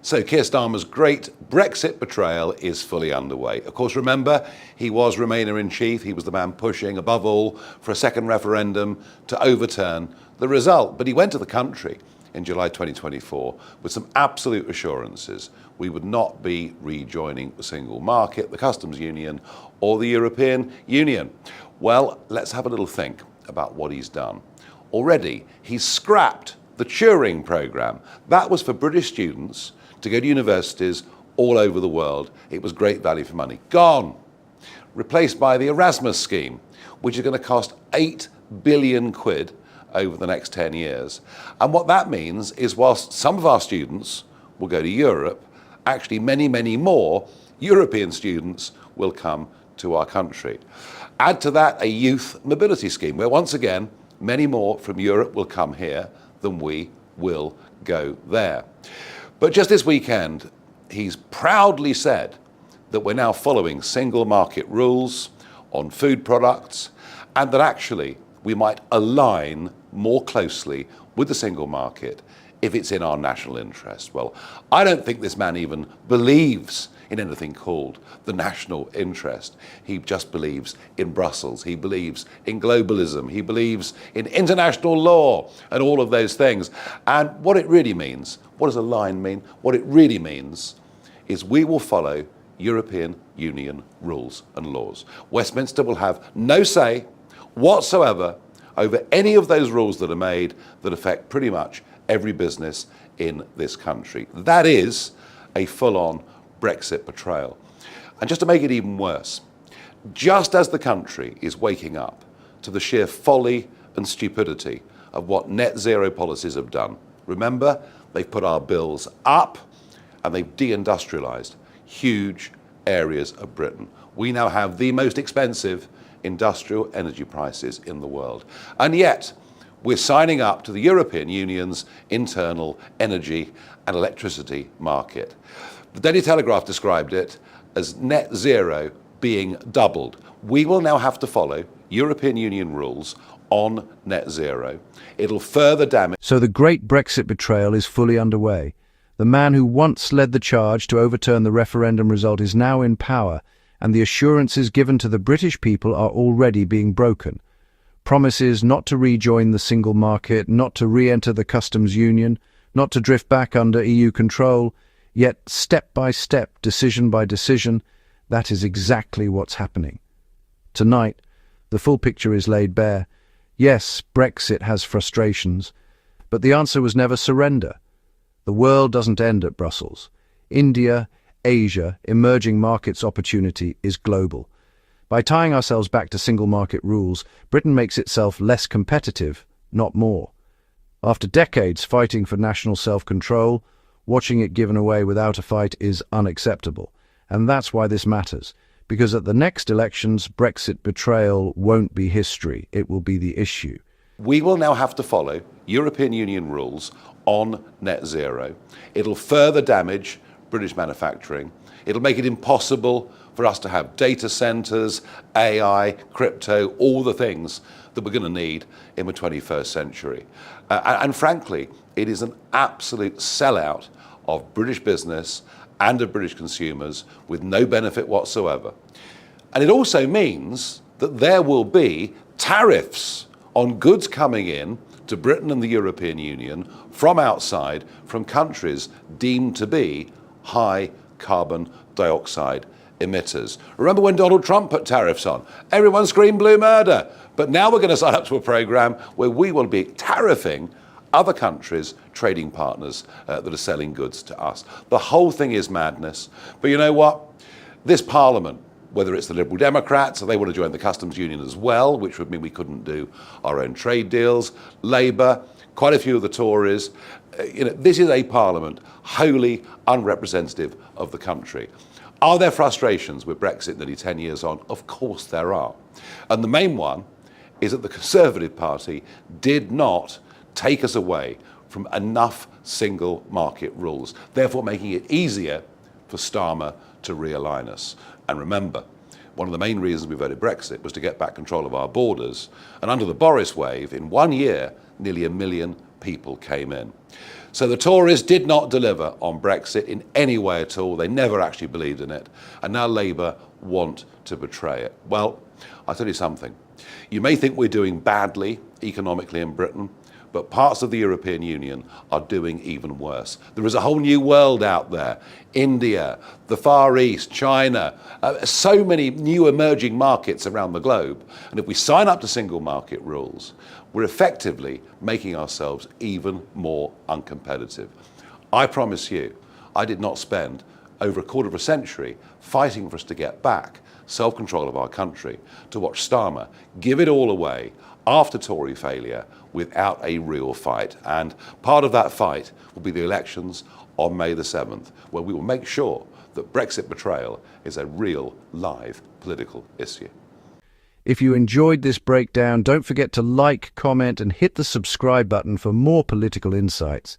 So Keir Starmer's great Brexit betrayal is fully underway. Of course, remember, he was Remainer-in-Chief. He was the man pushing, above all, for a second referendum to overturn the result. But he went to the country in July 2024 with some absolute assurances we would not be rejoining the single market, the customs union, or the European Union. Well, let's have a little think about what he's done. Already, he's scrapped the Turing programme. That was for British students to go to universities all over the world. It was great value for money. Gone. Replaced by the Erasmus scheme, which is going to cost 8 billion quid over the next 10 years. And what that means is whilst some of our students will go to Europe, actually many, many more European students will come to our country. Add to that a youth mobility scheme, where once again, many more from Europe will come here than we will go there. But just this weekend, he's proudly said that we're now following single market rules on food products, and that actually we might align more closely with the single market if it's in our national interest. Well, I don't think this man even believes in anything called the national interest. He just believes in Brussels. He believes in globalism. He believes in international law and all of those things. And what it really means, what does a line mean? What it really means is we will follow European Union rules and laws. Westminster will have no say whatsoever over any of those rules that are made that affect pretty much every business in this country. That is a full-on Brexit betrayal. And just to make it even worse, just as the country is waking up to the sheer folly and stupidity of what net zero policies have done, remember, they've put our bills up and they've deindustrialized huge areas of Britain. We now have the most expensive industrial energy prices in the world. And yet, we're signing up to the European Union's internal energy and electricity market. The Daily Telegraph described it as net zero being doubled. We will now have to follow European Union rules on net zero. It'll further damage. So the great Brexit betrayal is fully underway. The man who once led the charge to overturn the referendum result is now in power, and the assurances given to the British people are already being broken. Promises not to rejoin the single market, not to re-enter the customs union, not to drift back under EU control, yet step by step, decision by decision, that is exactly what's happening. Tonight, the full picture is laid bare. Yes, Brexit has frustrations, but the answer was never surrender. The world doesn't end at Brussels. India, Asia, emerging markets opportunity is global. By tying ourselves back to single market rules, Britain makes itself less competitive, not more. After decades fighting for national self-control, watching it given away without a fight is unacceptable. And that's why this matters. Because at the next elections, Brexit betrayal won't be history, it will be the issue. We will now have to follow European Union rules on net zero. It'll further damage British manufacturing. It'll make it impossible for us to have data centres, AI, crypto, all the things that we're going to need in the 21st century. And frankly, it is an absolute sellout of British business and of British consumers with no benefit whatsoever. And it also means that there will be tariffs on goods coming in to Britain and the European Union from outside, from countries deemed to be high carbon dioxide emitters. Remember when Donald Trump put tariffs on? Everyone screamed blue murder. But now we're going to sign up to a program where we will be tariffing other countries, trading partners that are selling goods to us. The whole thing is madness. But you know what? This Parliament, whether it's the Liberal Democrats, or they want to join the customs union as well, which would mean we couldn't do our own trade deals, Labour, quite a few of the Tories, this is a Parliament wholly unrepresentative of the country. Are there frustrations with Brexit nearly 10 years on? Of course there are. And the main one is that the Conservative Party did not take us away from enough single market rules, therefore making it easier for Starmer to realign us. And remember, one of the main reasons we voted Brexit was to get back control of our borders. And under the Boris wave, in 1 year, nearly 1 million people came in. So the Tories did not deliver on Brexit in any way at all. They never actually believed in it. And now Labour want to betray it. Well, I'll tell you something. You may think we're doing badly economically in Britain, but parts of the European Union are doing even worse. There is a whole new world out there. India, the Far East, China, so many new emerging markets around the globe. And if we sign up to single market rules, we're effectively making ourselves even more uncompetitive. I promise you, I did not spend over a quarter of a century fighting for us to get back self-control of our country, to watch Starmer give it all away after Tory failure without a real fight. And part of that fight will be the elections on May the 7th, where we will make sure that Brexit betrayal is a real, live political issue. If you enjoyed this breakdown, don't forget to like, comment, and hit the subscribe button for more political insights.